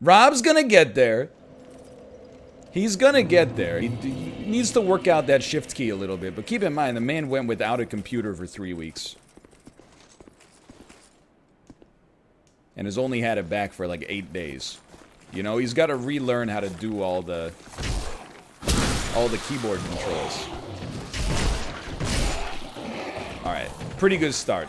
Rob's gonna get there. He's gonna get there. He needs to work out that shift key a little bit. But keep in mind, the man went without a computer for 3 weeks. And has only had it back for like 8 days. You know, he's got to relearn how to do all the keyboard controls. Alright, pretty good start.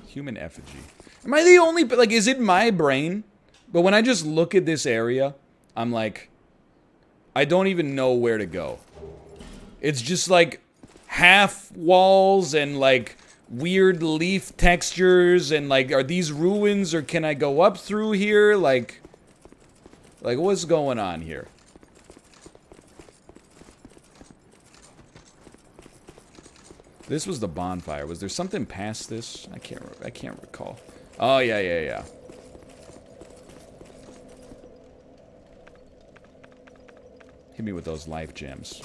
Human effigy. Am I the only, like, is it my brain? But when I just look at this area, I'm like, I don't even know where to go. It's just like half walls and like weird leaf textures and like, are these ruins or can I go up through here? Like what's going on here? This was the bonfire. Was there something past this? I can't recall. Oh, yeah. Hit me with those life gems.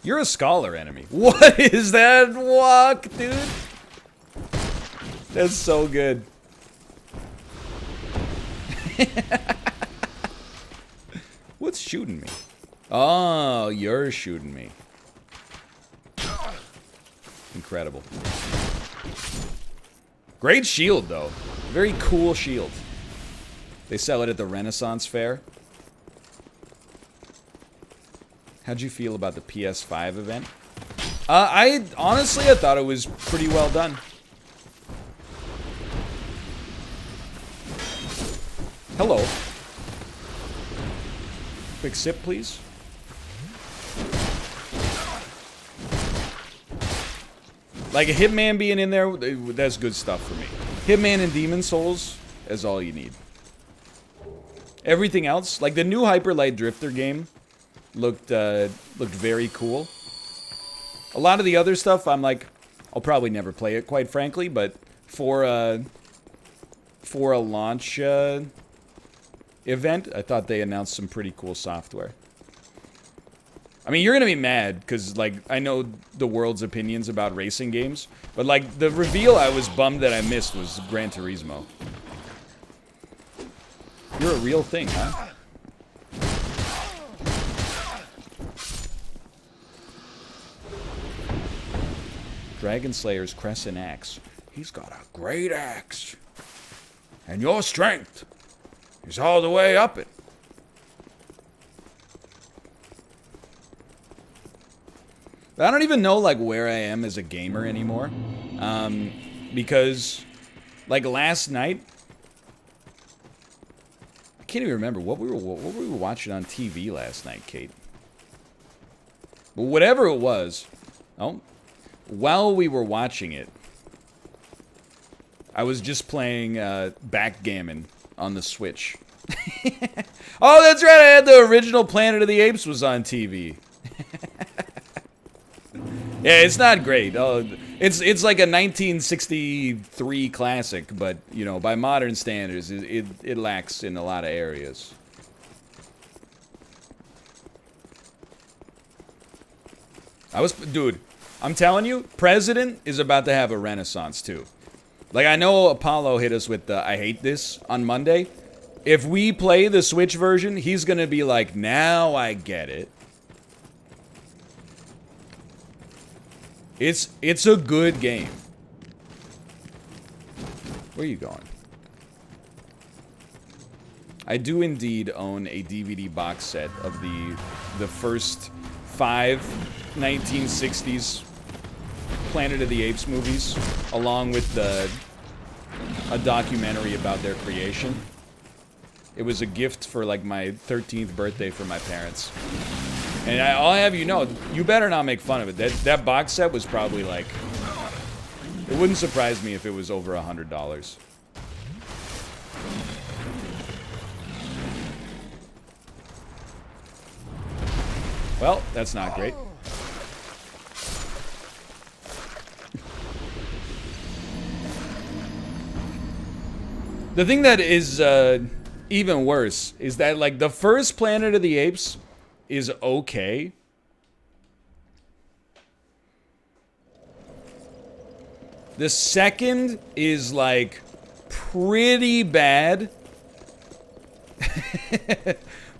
You're a scholar enemy. What is that walk, dude? That's so good. What's shooting me? Oh, you're shooting me. Incredible. Great shield, though. Very cool shield. They sell it at the Renaissance Fair. How'd you feel about the PS5 event? I thought it was pretty well done. Hello. Quick sip, please. Like a Hitman being in there, that's good stuff for me. Hitman and Demon Souls is all you need. Everything else, like the new Hyper Light Drifter game, looked very cool. A lot of the other stuff, I'm like, I'll probably never play it, quite frankly. But for a launch event, I thought they announced some pretty cool software. I mean, you're gonna be mad because, like, I know the world's opinions about racing games, but like the reveal I was bummed that I missed was Gran Turismo. You're a real thing, huh? Dragon Slayer's Crescent Axe. He's got a great axe. And your strength is all the way up it. I don't even know, like, where I am as a gamer anymore. Because, like, last night, I can't even remember what we were watching on TV last night, Kate. But whatever it was, while we were watching it, I was just playing backgammon on the Switch. Oh, that's right, I had the original Planet of the Apes was on TV. Yeah, it's not great. It's like a 1963 classic, but, you know, by modern standards, it lacks in a lot of areas. Dude, I'm telling you, President is about to have a renaissance, too. Like, I know Apollo hit us with the I hate this on Monday. If we play the Switch version, he's gonna be like, now I get it. It's a good game. Where are you going? I do indeed own a DVD box set of the first 5 1960s Planet of the Apes movies, along with a documentary about their creation. It was a gift for like my 13th birthday from my parents. And I'll have you know, you better not make fun of it. That box set was probably like, it wouldn't surprise me if it was over $100. Well, that's not great. The thing that is even worse is that, like, the first Planet of the Apes is okay. The second is, like, pretty bad.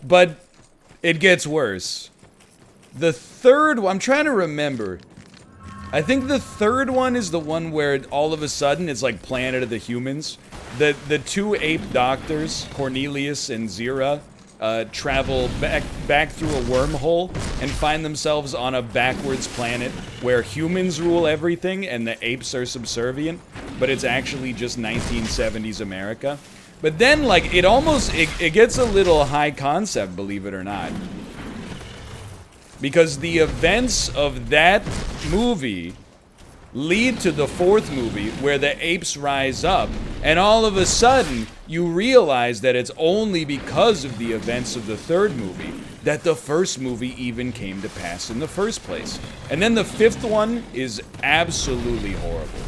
But it gets worse. The third one, I'm trying to remember. I think the third one is the one where all of a sudden it's like Planet of the Humans. The two ape doctors, Cornelius and Zira, travel back through a wormhole and find themselves on a backwards planet where humans rule everything and the apes are subservient, but it's actually just 1970s America. But then, like, it gets a little high concept, believe it or not. Because the events of that movie lead to the fourth movie where the apes rise up, and all of a sudden you realize that it's only because of the events of the third movie that the first movie even came to pass in the first place. And then the fifth one is absolutely horrible.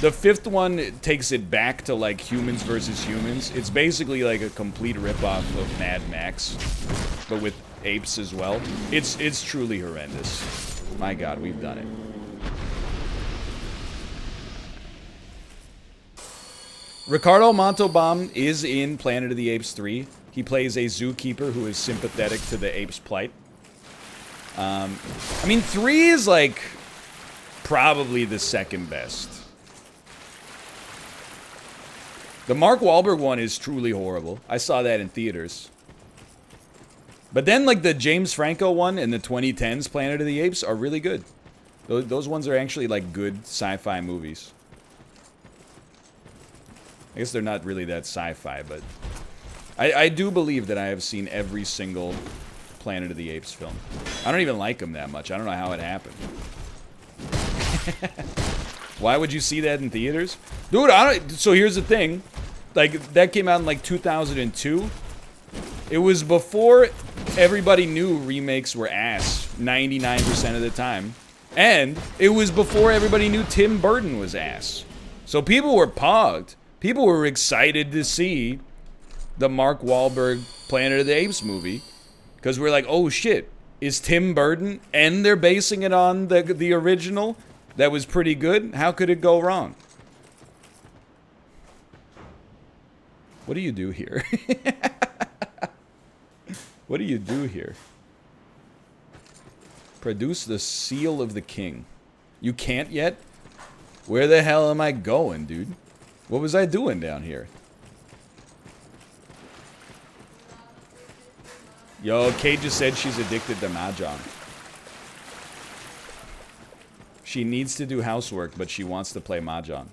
The fifth one takes it back to, like, humans versus humans. It's basically like a complete ripoff of Mad Max, but with apes as well. It's truly horrendous. My God, we've done it. Ricardo Montalban is in Planet of the Apes 3. He plays a zookeeper who is sympathetic to the apes' plight. I mean, 3 is, like, probably the second best. The Mark Wahlberg one is truly horrible. I saw that in theaters. But then, like, the James Franco one and the 2010s Planet of the Apes are really good. Those ones are actually, like, good sci-fi movies. I guess they're not really that sci-fi, but I do believe that I have seen every single Planet of the Apes film. I don't even like them that much. I don't know how it happened. Why would you see that in theaters? Dude, so here's the thing. Like, that came out in, like, 2002. It was before everybody knew remakes were ass 99% of the time. And it was before everybody knew Tim Burton was ass. So people were pogged. People were excited to see the Mark Wahlberg Planet of the Apes movie. Because we're like, oh shit, is Tim Burton, and they're basing it on the original that was pretty good? How could it go wrong? What do you do here? What do you do here? Produce the seal of the king. You can't yet? Where the hell am I going, dude? What was I doing down here? Yo, Kate just said she's addicted to Mahjong. She needs to do housework, but she wants to play Mahjong.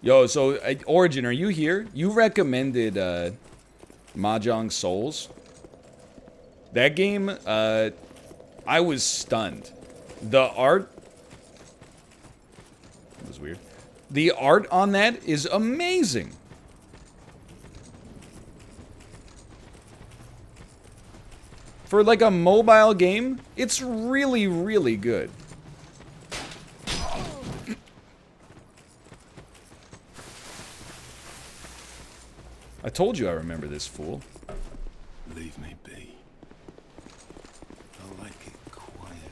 Yo, so, Origin, are you here? You recommended, Mahjong Souls. That game, I was stunned. The art... That was weird. The art on that is amazing. For, like, a mobile game, it's really, really good. I told you I remember this fool. Leave me be. I like it quiet.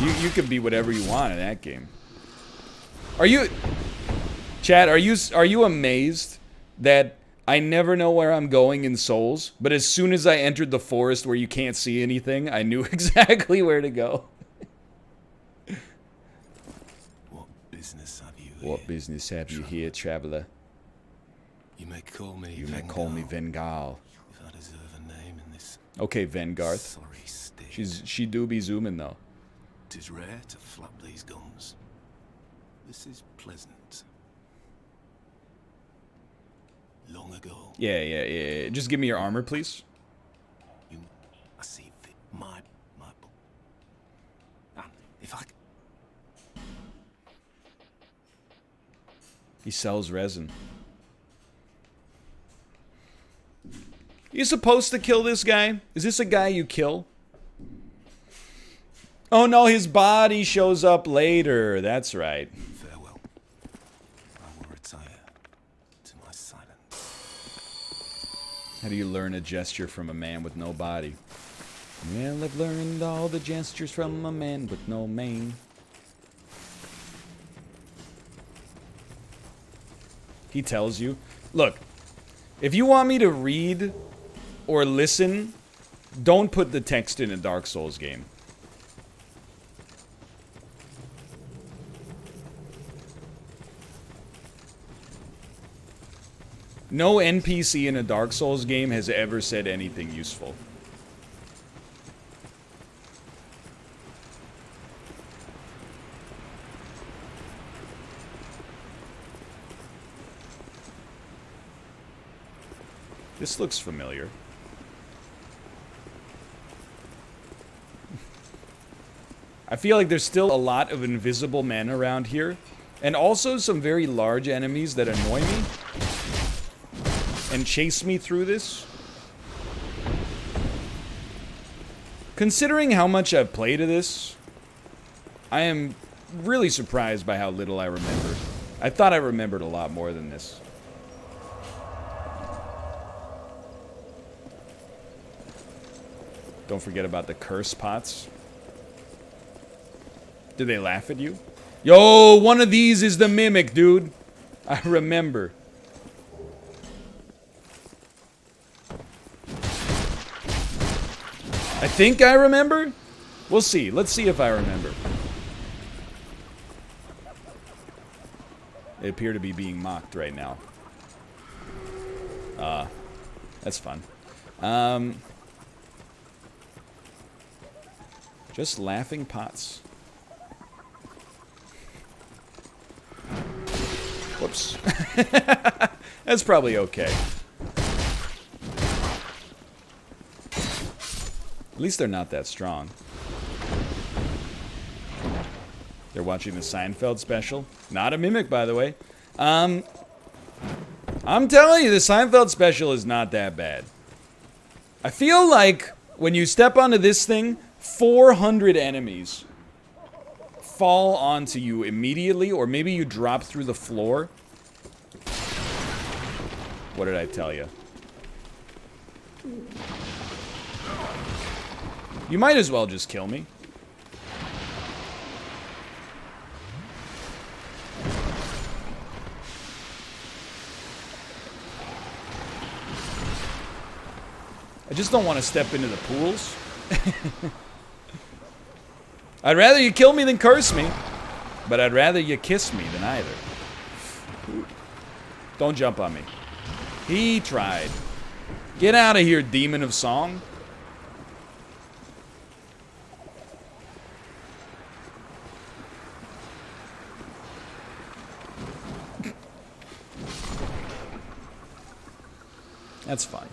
You could be whatever you want in that game. Are you... Chad, are you amazed that I never know where I'm going in Souls, but as soon as I entered the forest where you can't see anything, I knew exactly where to go? What business have you here? What business have you here, traveler? You may call me You may call me Vengal. If I deserve a name in this Okay, Vengarth. sorry state. She do be zooming though. 'Tis rare to flap these gums. This is pleasant. Long ago, Yeah. Just give me your armor, please. I see my and if I He sells resin. You supposed to kill this guy? Is this a guy you kill? Oh no, his body shows up later. That's right. farewell. I will silent. How do you learn a gesture from a man with no body? Well, I've learned all the gestures from a man with no mane. He tells you. Look, if you want me to read or listen, don't put the text in a Dark Souls game. No NPC in a Dark Souls game has ever said anything useful. This looks familiar. I feel like there's still a lot of invisible men around here, and also some very large enemies that annoy me and chase me through this. Considering how much I've played of this, I am really surprised by how little I remember. I thought I remembered a lot more than this. Don't forget about the curse pots. Do they laugh at you? Yo, one of these is the mimic, dude. I remember. I think I remember? We'll see. Let's see if I remember. They appear to be being mocked right now. That's fun. Just laughing pots. Whoops. That's probably okay. At least they're not that strong. They're watching the Seinfeld special. Not a mimic, by the way. I'm telling you, the Seinfeld special is not that bad. I feel like when you step onto this thing, 400 enemies fall onto you immediately, or maybe you drop through the floor. What did I tell you? You might as well just kill me. I just don't want to step into the pools. I'd rather you kill me than curse me, but I'd rather you kiss me than either. Don't jump on me. He tried. Get out of here, demon of song. That's fine.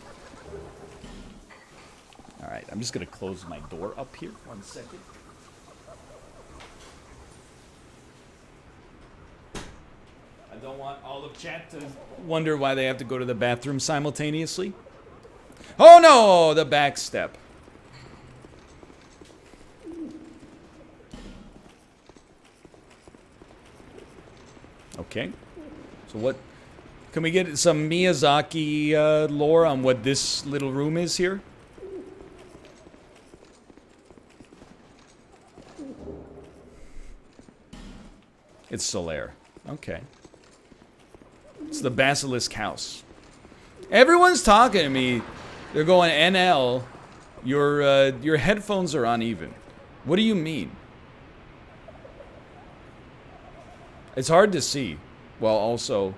Alright, I'm just gonna close my door up here. 1 second. I don't want all of chat to wonder why they have to go to the bathroom simultaneously. Oh no! The back step. Okay. So what... Can we get some Miyazaki lore on what this little room is here? It's Solaire. Okay. It's the Basilisk House. Everyone's talking to me. They're going, NL, your headphones are uneven. What do you mean? It's hard to see. Well, also...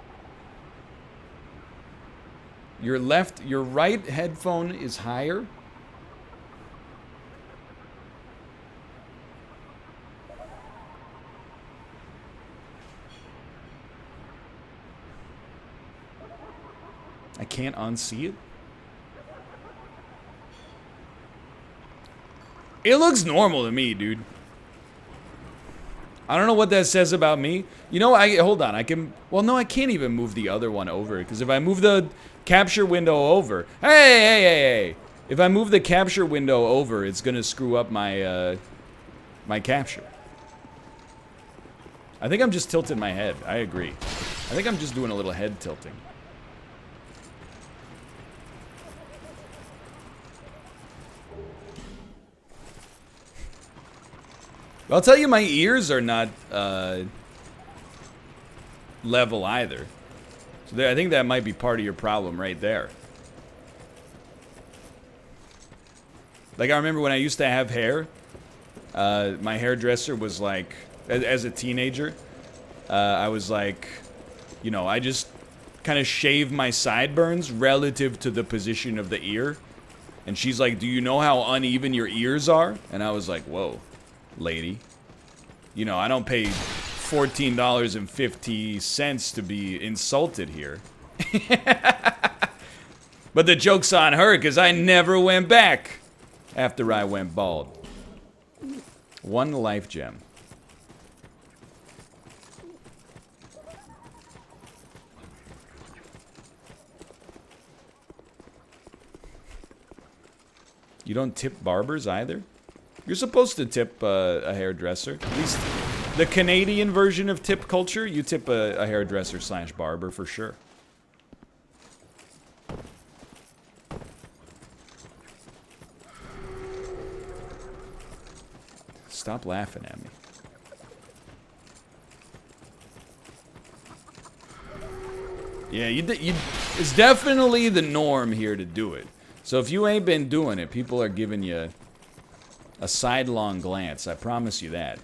Your right headphone is higher. I can't unsee it. It looks normal to me, dude. I don't know what that says about me. You know, hold on. I can... Well, no, I can't even move the other one over. Because if I move the capture window over... Hey! If I move the capture window over, it's going to screw up my, my capture. I think I'm just tilting my head. I agree. I think I'm just doing a little head tilting. I'll tell you, my ears are not level either. So I think that might be part of your problem right there. Like, I remember when I used to have hair, my hairdresser was like, as a teenager, I was like, you know, I just kind of shave my sideburns relative to the position of the ear. And she's like, do you know how uneven your ears are? And I was like, whoa, lady. You know, I don't pay $14.50 to be insulted here. But the joke's on her, because I never went back after I went bald. One life gem. You don't tip barbers either? You're supposed to tip a hairdresser. At least the Canadian version of tip culture, you tip a hairdresser / barber for sure. Stop laughing at me. Yeah, it's definitely the norm here to do it. So if you ain't been doing it, people are giving you a sidelong glance. I promise you that.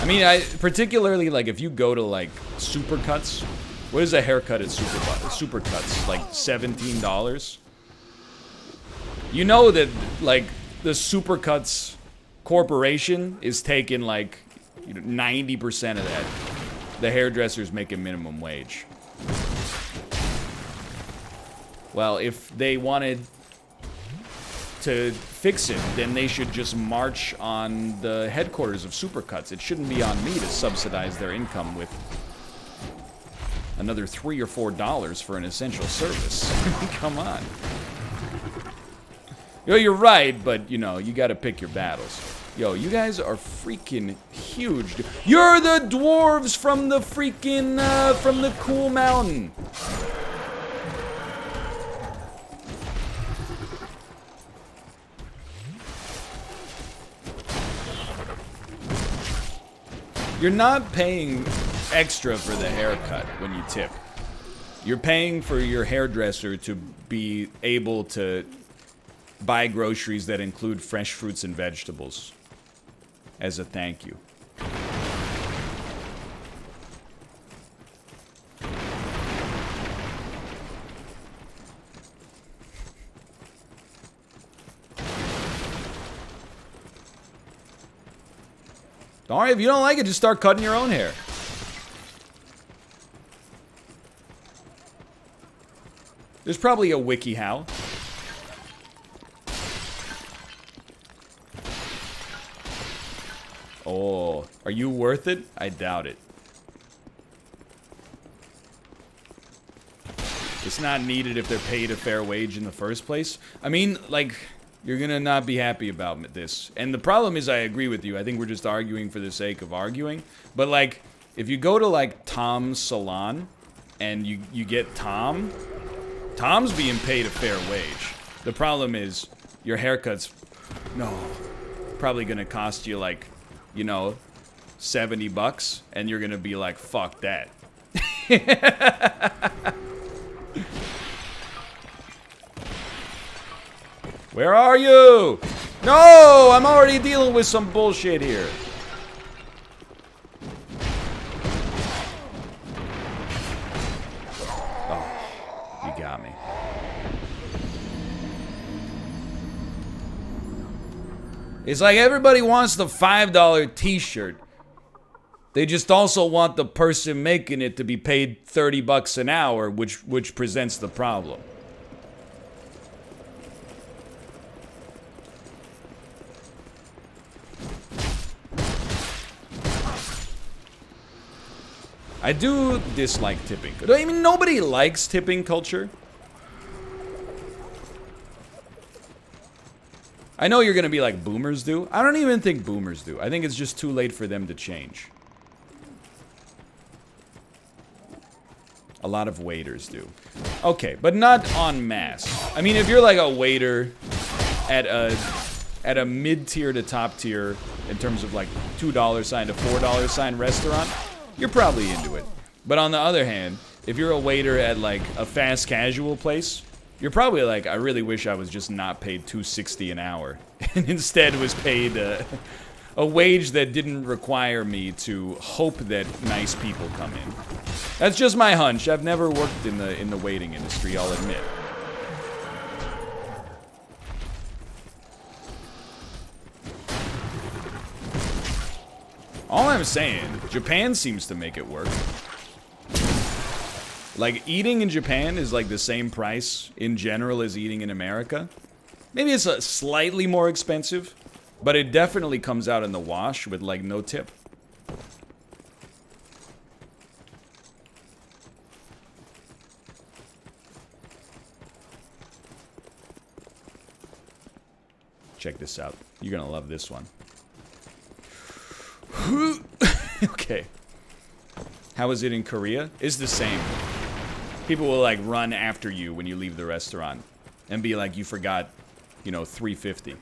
I mean, particularly like if you go to like Supercuts. What is a haircut at Supercuts? Like $17? You know that like the Supercuts corporation is taking like 90% of that. The hairdresser's making minimum wage. Well, if they wanted to fix it, then they should just march on the headquarters of Supercuts. It shouldn't be on me to subsidize their income with another $3 or $4 for an essential service. Come on. Yo, you're right, but, you know, you gotta pick your battles. Yo, you guys are freaking huge. You're the dwarves from the freaking, from the cool mountain. You're not paying extra for the haircut when you tip. You're paying for your hairdresser to be able to buy groceries that include fresh fruits and vegetables as a thank you. Don't worry, if you don't like it, just start cutting your own hair. There's probably a wiki how. Oh, are you worth it? I doubt it. It's not needed if they're paid a fair wage in the first place. I mean, like, you're gonna not be happy about this. And the problem is, I agree with you. I think we're just arguing for the sake of arguing. But, like, if you go to, like, Tom's salon, and you get Tom's being paid a fair wage. The problem is, your haircut's, probably gonna cost you, like, you know, $70, and you're gonna be like, fuck that. Where are you? No, I'm already dealing with some bullshit here. Oh, you got me. It's like everybody wants the $5 t-shirt. They just also want the person making it to be paid $30 an hour, which presents the problem. I do dislike tipping. I mean, nobody likes tipping culture. I know you're gonna be like, boomers do. I don't even think boomers do. I think it's just too late for them to change. A lot of waiters do. Okay, but not en masse. I mean, if you're like a waiter at a mid-tier to top tier in terms of like $2 sign to $4 sign restaurant, you're probably into it. But on the other hand, if you're a waiter at like a fast casual place, you're probably like, I really wish I was just not paid $2.60 an hour and instead was paid a wage that didn't require me to hope that nice people come in. That's just my hunch. I've never worked in the waiting industry, I'll admit. All I'm saying, Japan seems to make it work. Like, eating in Japan is like the same price in general as eating in America. Maybe it's slightly more expensive, but it definitely comes out in the wash with like no tip. Check this out. You're gonna love this one. Okay. How is it in Korea? It's the same. People will like run after you when you leave the restaurant and be like, you forgot, you know, $3.50.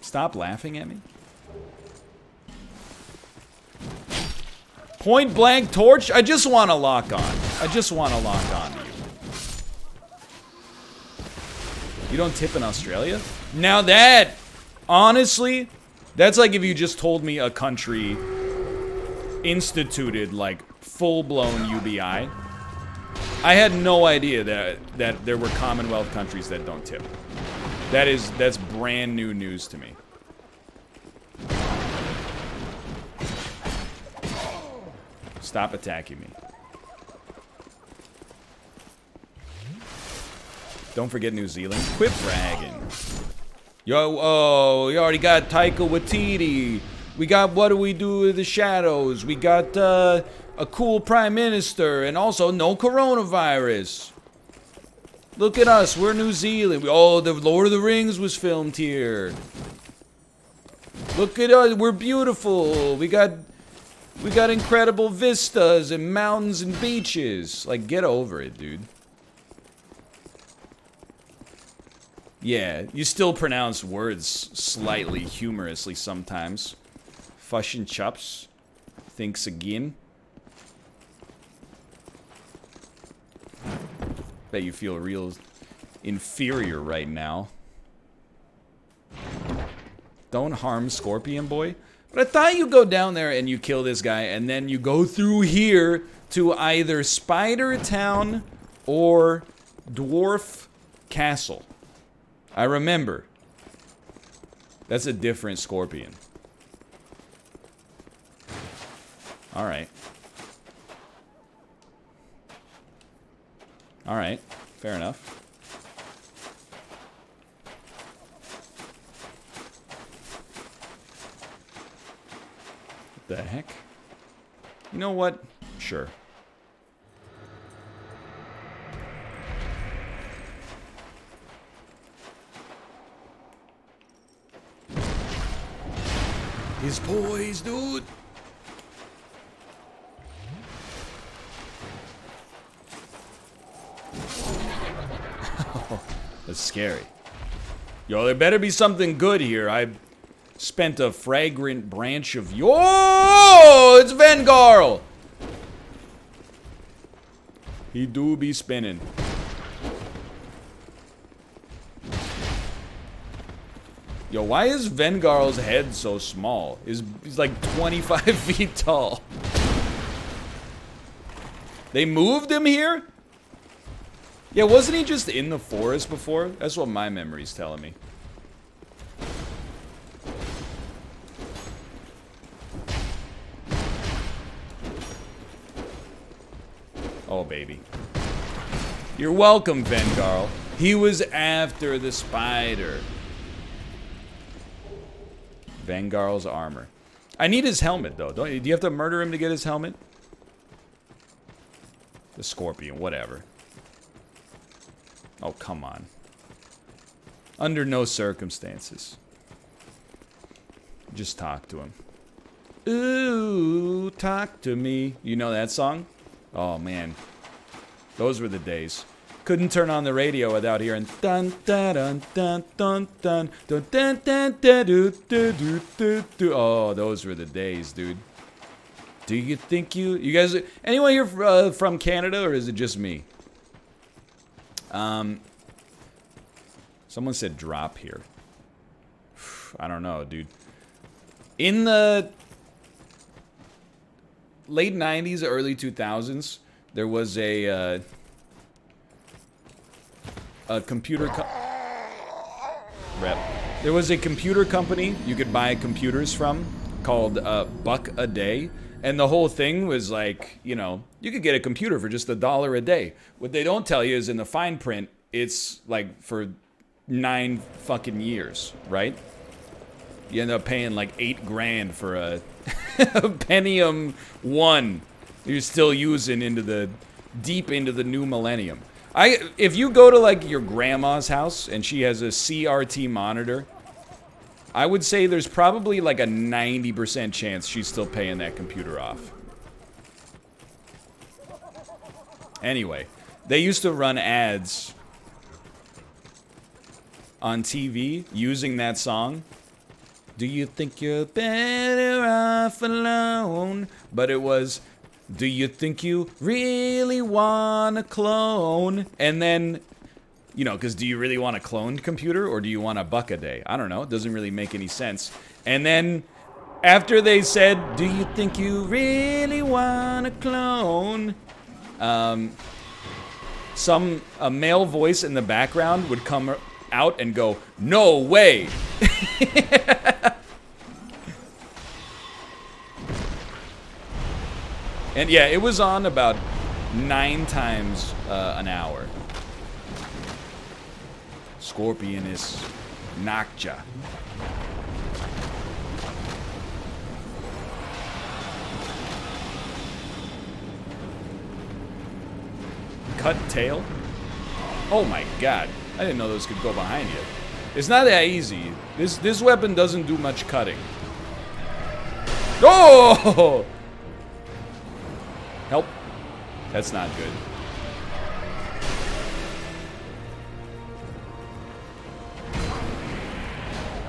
Stop laughing at me. Point blank torch? I just want to lock on. I just want to lock on to you. You don't tip in Australia? Now that, honestly, that's like if you just told me a country instituted like full-blown UBI. I had no idea that there were Commonwealth countries that don't tip. That's brand new news to me. Stop attacking me. Don't forget New Zealand. Quit bragging. Yo, oh, you already got Taika Waititi. We got What Do We Do with the Shadows. We got a cool prime minister, and also no coronavirus. Look at us, we're New Zealand. Oh, the Lord of the Rings was filmed here. Look at us, we're beautiful. We got incredible vistas and mountains and beaches. Like, get over it, dude. Yeah, you still pronounce words slightly humorously sometimes. Fush and chups. Thinks again. Bet you feel real inferior right now. Don't harm Scorpion Boy. But I thought you go down there and you kill this guy and then you go through here to either Spider Town or Dwarf Castle. I remember. That's a different Scorpion. Alright. Alright. Fair enough. What the heck? You know what? Sure. His poised, dude. That's scary. Yo, there better be something good here. I spent a fragrant branch of yo. It's Vengarl. He do be spinning. Yo, why is Vengarl's head so small? He's like 25 feet tall. They moved him here? Yeah, wasn't he just in the forest before? That's what my memory's telling me. Oh, baby. You're welcome, Vengarl. He was after the spider. Vengarl's armor. I need his helmet, though. Do you have to murder him to get his helmet? The Scorpion, whatever. Oh, come on. Under no circumstances. Just talk to him. Ooh, talk to me. You know that song? Oh, man. Those were the days. Couldn't turn on the radio without hearing dun dun dun dun dun dun dun dun dun dun dun dun dun dun. Oh, those were the days, dude. Do you think you guys, anyone here from Canada, or is it just me? Someone said drop here. I don't know, dude. In the late 90s, early 2000s, there was a computer There was a computer company you could buy computers from called Buck a Day. And the whole thing was like, you know, you could get a computer for just $1 a day. What they don't tell you is in the fine print, it's like for 9 fucking years, right? You end up paying like $8 grand for a Pentium 1 you're still using deep into the new millennium. If you go to like your grandma's house and she has a CRT monitor, I would say there's probably like a 90% chance she's still paying that computer off. Anyway, they used to run ads on TV using that song. Do you think you're better off alone? But it was, do you think you really want a clone? And then, you know, because do you really want a cloned computer or do you want $1 a day? I don't know. It doesn't really make any sense. And then after they said, do you think you really want a clone? A male voice in the background would come out and go, no way. And yeah, it was on about 9 times an hour. Scorpionus Noctua. Cut tail? Oh my god. I didn't know those could go behind you. It's not that easy. This weapon doesn't do much cutting. Oh! Help. That's not good.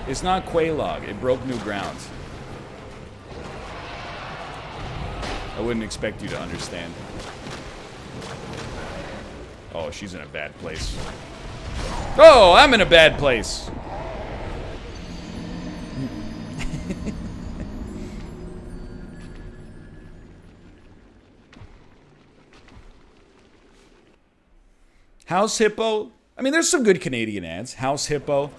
It's not Quelaag. It broke new ground. I wouldn't expect you to understand. Oh, she's in a bad place. Oh, I'm in a bad place. House Hippo. I mean, there's some good Canadian ads. House Hippo.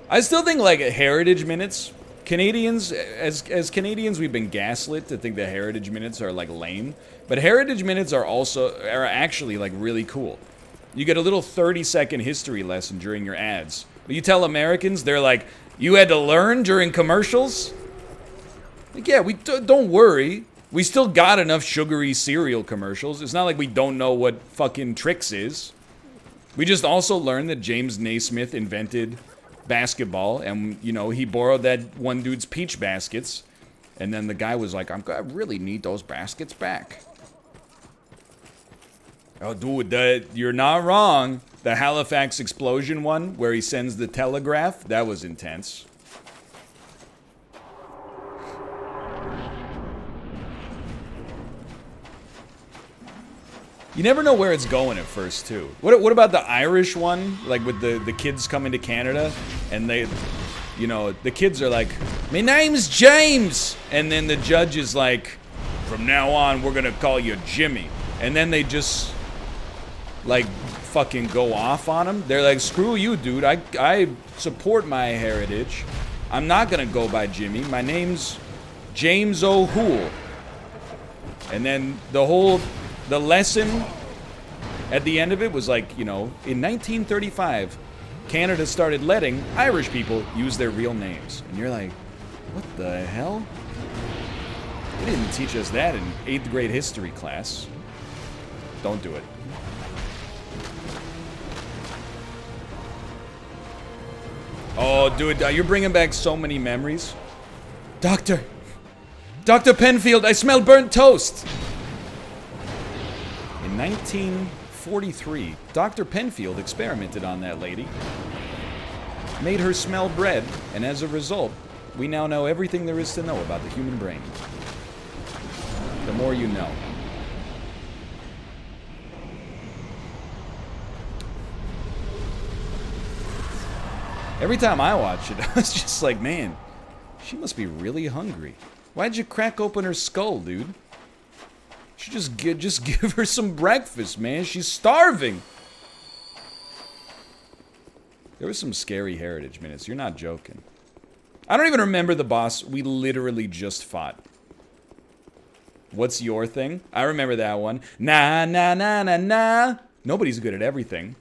I still think like Heritage Minutes. Canadians, as Canadians, we've been gaslit to think that Heritage Minutes are like lame, but Heritage Minutes are actually like really cool. You get a little 30-second history lesson during your ads. But you tell Americans, they're like, you had to learn during commercials? Like, yeah, don't worry. We still got enough sugary cereal commercials. It's not like we don't know what fucking Trix is. We just also learned that James Naismith invented basketball, and, you know, he borrowed that one dude's peach baskets, and then the guy was like, I really need those baskets back. Oh, dude, you're not wrong. The Halifax explosion one, where he sends the telegraph, that was intense. You never know where it's going at first, too. What about the Irish one? Like with the kids coming to Canada, and they, you know, the kids are like, my name's James! And then the judge is like, from now on, we're gonna call you Jimmy. And then they just, like, fucking go off on him. They're like, screw you, dude. I support my heritage. I'm not gonna go by Jimmy. My name's James O'Hoole. And then the lesson at the end of it was like, you know, in 1935, Canada started letting Irish people use their real names. And you're like, what the hell? They didn't teach us that in 8th grade history class. Don't do it. Oh, dude, you're bringing back so many memories. Dr. Penfield, I smell burnt toast. in 1943, Dr. Penfield experimented on that lady, made her smell bread, and as a result, we now know everything there is to know about the human brain. The more you know. Every time I watch it, I was just like, man, she must be really hungry. Why'd you crack open her skull, dude? You should just give her some breakfast, man. She's starving. There was some scary Heritage minutes. You're not joking. I don't even remember the boss we literally just fought. What's your thing? I remember that one. Nah, nah, nah, nah, nah. Nobody's good at everything.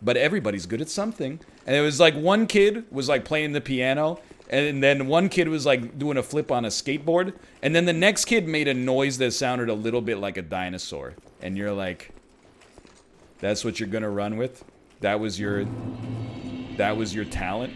But everybody's good at something. And it was like one kid was like playing the piano. And then one kid was like doing a flip on a skateboard. And then the next kid made a noise that sounded a little bit like a dinosaur. And you're like, that's what you're gonna run with? That was your talent?